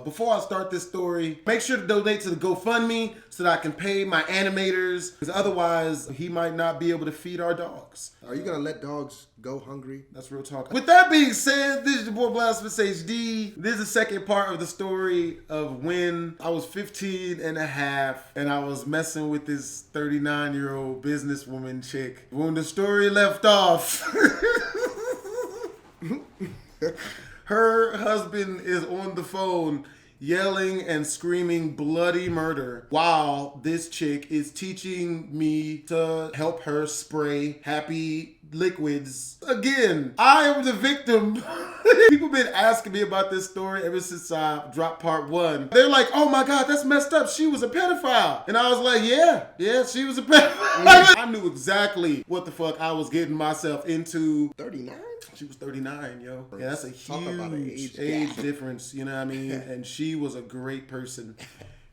before I start this story, make sure to donate to the GoFundMe so that I can pay my animators, because otherwise he might not be able to feed our dogs. Are you gonna let dogs go hungry? That's real talk. With that being said, this is your boy Blasphemous HD. This is the second part of the story of when I was 15 and a half and I was messing with this 39-year-old businesswoman chick. When the story left off, her husband is on the phone yelling and screaming bloody murder while this chick is teaching me to help her spray happy liquids. Again, I am the victim. People been asking me about this story ever since I dropped part 1. They're like, oh my God, that's messed up. She was a pedophile. And I was like, yeah, she was a pedophile. I knew exactly what the fuck I was getting myself into. 39? She was 39, yo. Yeah, that's a Talk about an huge age age difference, you know what I mean? And she was a great person.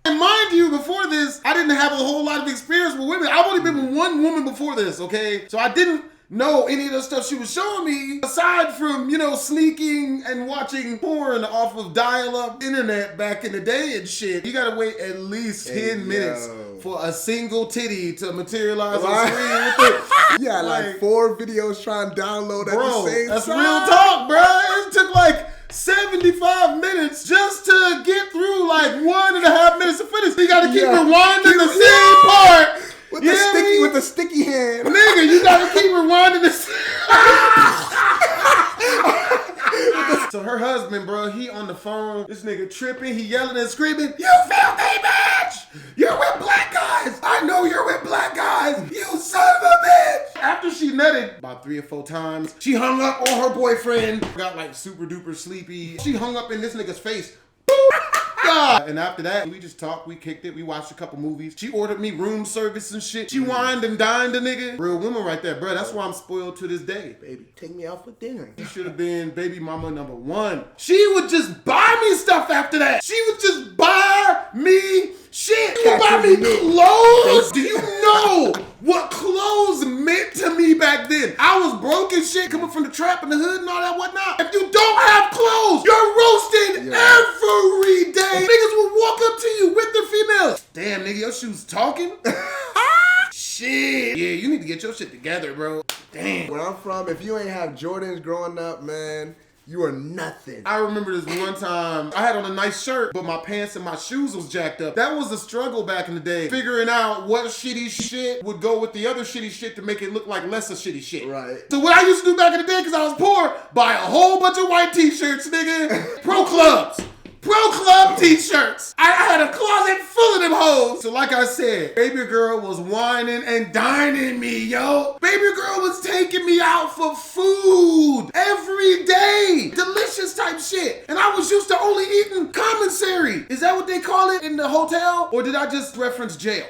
And mind you, before this, I didn't have a whole lot of experience with women. I've only been with one woman before this, okay? So I didn't know any of the stuff she was showing me, aside from, sneaking and watching porn off of dial-up internet back in the day and shit. You gotta wait at least 10 minutes for a single titty to materialize on screen. Yeah, like 4 videos trying to download at the same that's time. real talk, bro. It took like 75 minutes just to get through like 1.5 minutes of footage. You gotta keep rewinding the same part. With the sticky hand. Nigga, you gotta keep rewinding this. So her husband, bro, he on the phone. This nigga tripping. He yelling and screaming, "You filthy bitch! You're with black guys! I know you're with black guys! You son of a bitch!" After she nutted about 3 or 4 times, she hung up on her boyfriend. Got like super duper sleepy. She hung up in this nigga's face. God. And after that, we just talked, we kicked it, we watched a couple movies. She ordered me room service and shit. She wined and dined a nigga. Real woman right there, bro. That's why I'm spoiled to this day. Baby, take me out for dinner. She should have been baby mama number 1. She would just buy me stuff after that. She would just buy me shit. She would buy me clothes. Do you know what clothes meant to me back then? I was broke and shit, coming from the trap in the hood and all that whatnot. If you don't have clothes, you're roasted every day. Niggas will walk up to you with their females. Damn, nigga, your shoes talking? Shit. Yeah, you need to get your shit together, bro. Damn. Where I'm from, if you ain't have Jordans growing up, man, you are nothing. I remember this one time, I had on a nice shirt, but my pants and my shoes was jacked up. That was a struggle back in the day. Figuring out what shitty shit would go with the other shitty shit to make it look like less of shitty shit. Right. So what I used to do back in the day, because I was poor, buy a whole bunch of white t-shirts, nigga. Pro Club t-shirts. I had a closet full of them hoes. So like I said, baby girl was whining and dining me, yo. Baby girl was taking me out for food every day. Delicious type shit. And I was used to only eating commissary. Is that what they call it in the hotel? Or did I just reference jail?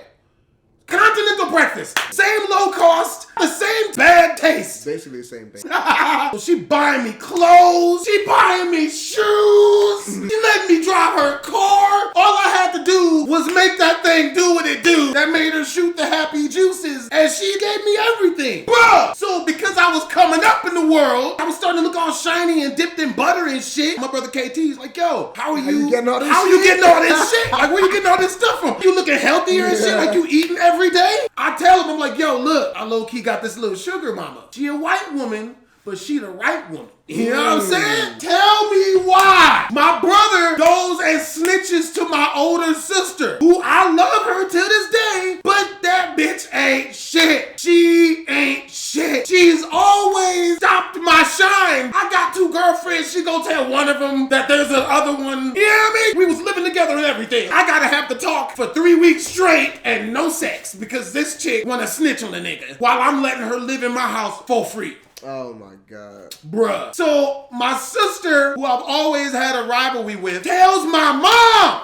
Continental breakfast. Same low cost, the same bad taste. Basically the same thing. So she buying me clothes. She buying me shoes. She letting me drive her car. All I had to do was make that thing do what it do. That made her shoot the happy juices. And she gave me everything. Bruh. So because I was coming up in the world, I was starting to look all shiny and dipped in butter and shit. My brother KT's like, yo, how are you getting all this How shit? you getting all this shit? Like, where you getting all this stuff from? You looking healthier and shit? Like you eating every day? I tell him, I'm like, yo, look, I low-key got this little sugar mama. She a white woman, but she the right woman. You know what I'm saying? Tell me why my brother goes and snitches to my older sister, who I love her to this day, but that bitch ain't shit. She ain't shit. She's always stopped my shine. I got 2 girlfriends. She gonna tell one of them that there's the other one. You know what I mean? We was living together and everything. I gotta have to talk for 3 weeks straight and no sex because this chick wanna snitch on the nigga while I'm letting her live in my house for free. Oh my God. Bruh. So my sister, who I've always had a rivalry with, tells my mom.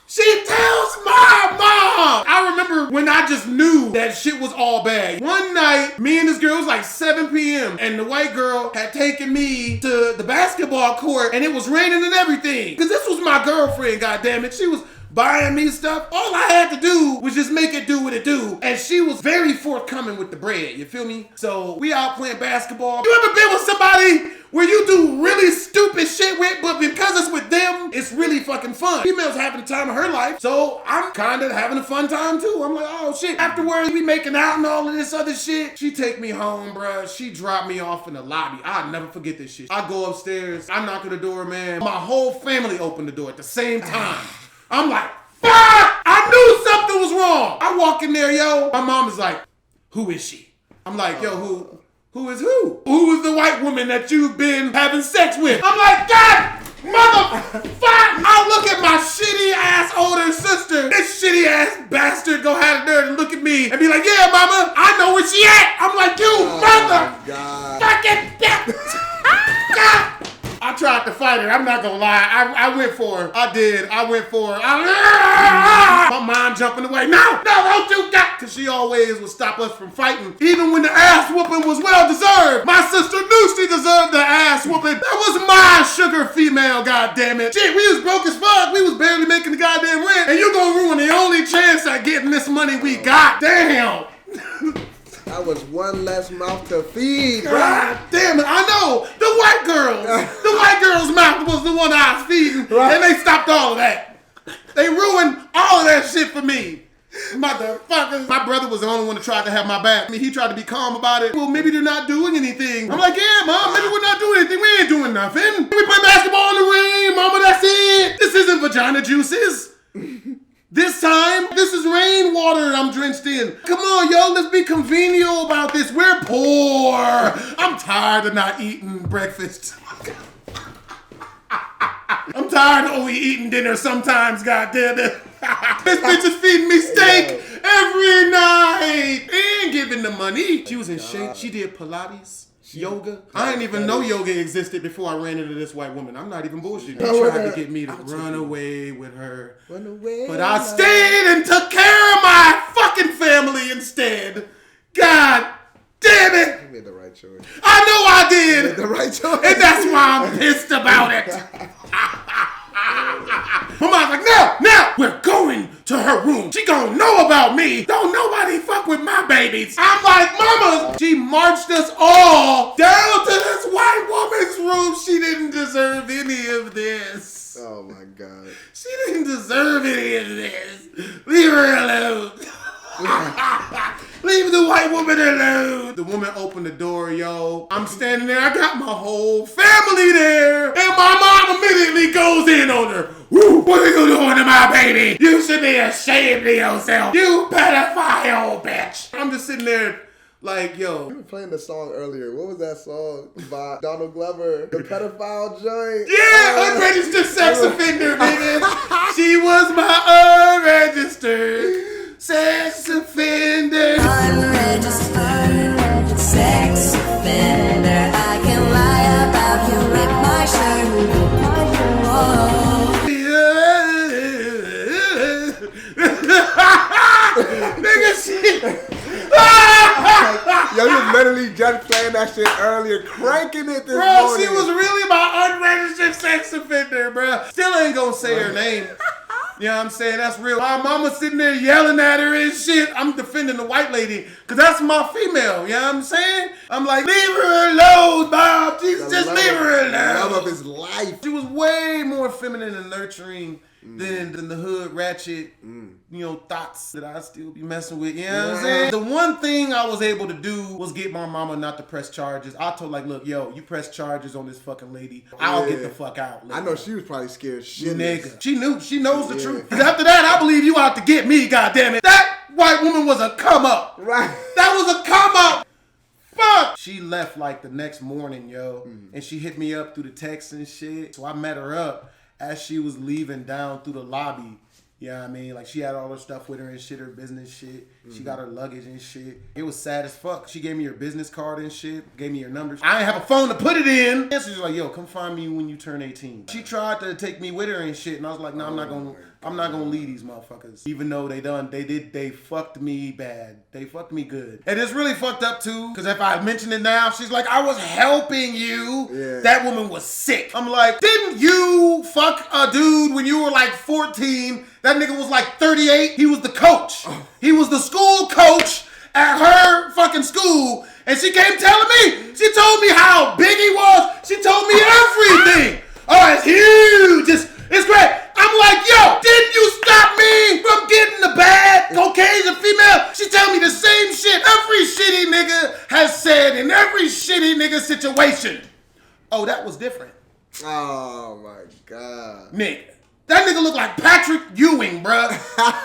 She tells my mom. I remember when I just knew that shit was all bad. One night, me and this girl, it was like 7 p.m. and the white girl had taken me to the basketball court and it was raining and everything. Cause this was my girlfriend, goddammit. She was buying me stuff. All I had to do was just make it do what it do. And she was very forthcoming with the bread, you feel me? So we out playing basketball. You ever been with somebody where you do really stupid shit with, but because it's with them, it's really fucking fun? Female's having the time of her life, so I'm kind of having a fun time too. I'm like, oh shit. Afterwards, we making out and all of this other shit. She take me home, bruh. She dropped me off in the lobby. I'll never forget this shit. I go upstairs, I knock on the door, man. My whole family opened the door at the same time. I'm like, fuck! I knew something was wrong. I walk in there, yo. My mom is like, who is she? I'm like, yo, who is who? Who is the white woman that you've been having sex with? I'm like, God, motherfucker! I look at my shitty ass older sister. This shitty ass bastard go have the nerve to look at me and be like, yeah, mama, I know where she at. I'm like, you motherfucking bitch! God. I tried to fight her. I'm not gonna lie. I went for her. I did. I went for her. My mom jumping away. No, don't you that? Cause she always would stop us from fighting. Even when the ass whooping was well deserved. My sister knew she deserved the ass whooping. That was my sugar female, goddammit. Shit, we was broke as fuck. We was barely making the goddamn rent. And you gonna ruin the only chance at getting this money we got. Damn. That was one less mouth to feed, bro. God damn it, I know. The white girl's mouth was the one I was feeding, right. And they stopped all of that. They ruined all of that shit for me. Motherfuckers. My brother was the only one that tried to have my back. I mean, he tried to be calm about it. Well, maybe they're not doing anything. I'm like, yeah, mom, maybe we're not doing anything. We ain't doing nothing. We play basketball in the rain, mama, that's it. This isn't vagina juices. This time, this is rainwater I'm drenched in. Come on, yo, let's be convenient about this. We're poor. I'm tired of not eating breakfast. I'm tired of only eating dinner sometimes, goddamn it. This bitch is feeding me steak every night. And giving the money. She was in shape. She did Pilates. Yoga. I didn't even know yoga existed before I ran into this white woman. I'm not even bullshitting. She tried to get me to run away with her. Run away. But I stayed and took care of my fucking family instead. God damn it. You made the right choice. I know I did. You made the right choice. And that's why I'm pissed about it. My mom's like, no, we're going to her room. She gonna know about me. Don't nobody fuck with my babies. I'm like, mama, she marched us all down to this white woman's room. She didn't deserve any of this. Oh my God. She didn't deserve any of this. Leave her alone. Leave the white woman alone. The woman opened the door, yo. I'm standing there. I got my whole family there. And my mom immediately goes in on her. Woo, what are you doing to my baby? You should be ashamed of yourself. You pedophile bitch. I'm just sitting there like, yo. You were playing the song earlier. What was that song by Donald Glover? The pedophile joint. Yeah, unregistered sex offender, nigga. She was my unregistered sex offender. Unregistered sex offender. I can lie about you with my shirt. Nigga, shit. Yo, you was literally just playing that shit earlier, cranking it this bro, morning. she was really my unregistered sex offender, bro. Still ain't gonna say her name. You know what I'm saying? That's real. My mama sitting there yelling at her and shit. I'm defending the white lady because that's my female. You know what I'm saying? I'm like, leave her alone, Bob. Just leave her alone. The love of his life. She was way more feminine and nurturing than the hood ratchet, thoughts that I still be messing with. You know what I'm saying? The one thing I was able to do was get my mama not to press charges. I told like, look, yo, you press charges on this fucking lady, I'll get the fuck out. I know she was probably scared shit. Nigga. She knows the truth. Because after that, I believe you out to get me, goddammit. That white woman was a come up. Right. That was a come up. Fuck. She left like the next morning, yo. And she hit me up through the text and shit. So I met her up as she was leaving down through the lobby. You know what I mean? Like, she had all her stuff with her and shit, her business shit. She got her luggage and shit. It was sad as fuck. She gave me her business card and shit. Gave me her numbers. I didn't have a phone to put it in. And so she's like, yo, come find me when you turn 18. She tried to take me with her and shit. And I was like, no, I'm not I'm not gonna leave these motherfuckers. Even though they fucked me bad. They fucked me good. And it's really fucked up too, because if I mention it now, she's like, I was helping you. Yeah. That woman was sick. I'm like, didn't you fuck a dude when you were like 14? That nigga was like 38. He was the coach. He was the school coach at her fucking school. And she came telling me. She told me how big he was. She told me everything. Oh, it's huge. It's great. I'm like, yo, didn't you stop me from getting the bad Caucasian female? She tell me the same shit every shitty nigga has said in every shitty nigga situation. Oh, that was different. Oh my God. Nigga. That nigga looked like Patrick Ewing, bruh.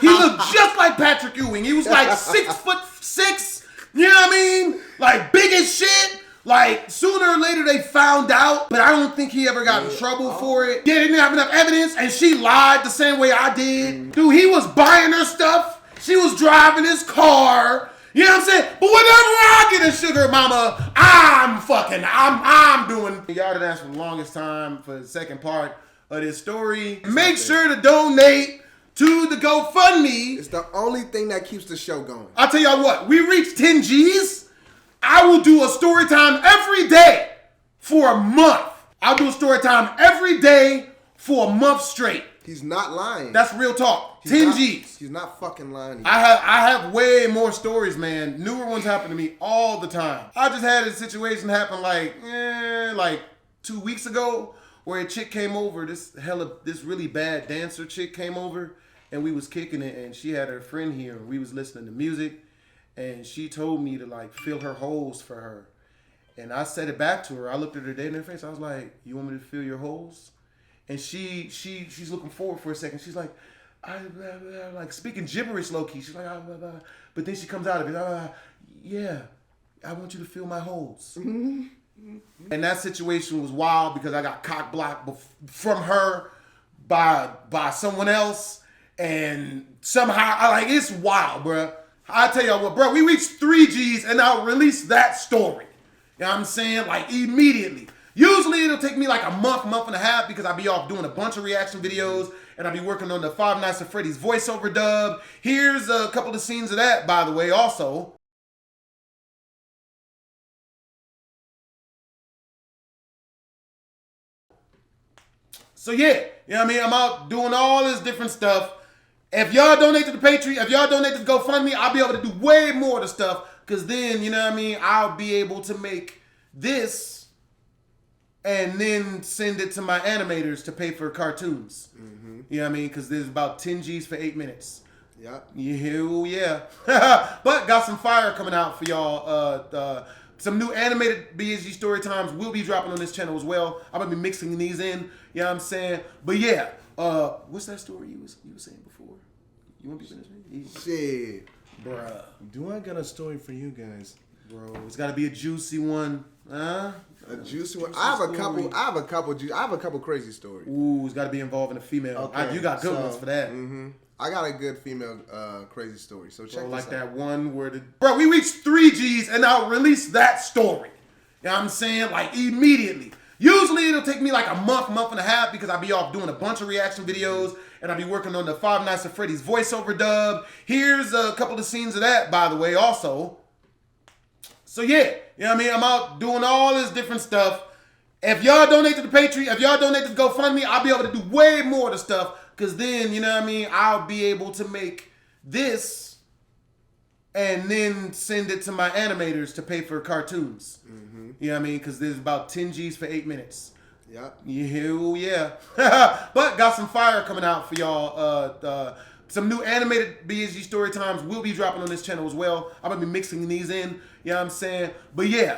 He looked just like Patrick Ewing. He was like 6'6". You know what I mean? Like big as shit. Like sooner or later they found out, but I don't think he ever got in trouble for it. Yeah, they didn't have enough evidence, and she lied the same way I did. Dude, he was buying her stuff. She was driving his car. You know what I'm saying? But whenever I get a sugar mama, I'm doing. Y'all done asked for the longest time for the second part of this story. Make sure to donate to the GoFundMe. It's the only thing that keeps the show going. I'll tell y'all what, we reached 10 G's. I will do a story time every day for a month. I'll do a story time every day for a month straight. He's not lying. That's real talk. 10 G's. He's not fucking lying. I have way more stories, man. Newer ones happen to me all the time. I just had a situation happen like 2 weeks ago where a chick came over. This really bad dancer chick came over, and we was kicking it, and she had her friend here, and we was listening to music. And she told me to like fill her holes for her. And I said it back to her. I looked at her dead in her face. I was like, you want me to fill your holes? And she's looking forward for a second. She's like, like speaking gibberish low key. She's like, but then she comes out of it. Yeah, I want you to fill my holes. And that situation was wild because I got cock blocked from her by someone else. And somehow, it's wild, bruh. I tell y'all what, bro, we reached 3 G's and I'll release that story. You know what I'm saying? Like immediately. Usually it'll take me like a month and a half because I'll be off doing a bunch of reaction videos and I'll be working on the Five Nights at Freddy's voiceover dub. Here's a couple of scenes of that, by the way, also. So yeah, you know what I mean? I'm out doing all this different stuff. If y'all donate to the Patreon, if y'all donate to the GoFundMe, I'll be able to do way more of the stuff. Because then, you know what I mean, I'll be able to make this and then send it to my animators to pay for cartoons. Mm-hmm. You know what I mean? Because there's about 10 G's for 8 minutes. Yep. Yeah. But got some fire coming out for y'all. Some new animated BSG story times will be dropping on this channel as well. I'm going to be mixing these in. You know what I'm saying? But yeah. What's that story you was saying before? You want to be finished? Shit. Bruh. Do I got a story for you guys? Bro, it's got to be a juicy one. Huh? A juicy one. I have a couple crazy stories. Ooh, it's got to be involving a female. Okay, You got good so- ones for that. Mm-hmm. I got a good female crazy story. So check Bro, this like out. that one where Bro, we reached 3 G's and I'll release that story. You know what I'm saying? Like immediately. Usually it'll take me like a month and a half because I'll be off doing a bunch of reaction videos and I'll be working on the Five Nights at Freddy's voiceover dub. Here's a couple of scenes of that, by the way, also. So yeah, you know what I mean? I'm out doing all this different stuff. If y'all donate to the Patreon, if y'all donate to the GoFundMe, I'll be able to do way more of the stuff. Because then, you know what I mean, I'll be able to make this and then send it to my animators to pay for cartoons. Mm-hmm. You know what I mean? Because there's about 10 G's for 8 minutes. Yep. Yeah. But got some fire coming out for y'all. Some new animated BSG story times will be dropping on this channel as well. I'm going to be mixing these in. You know what I'm saying? But yeah,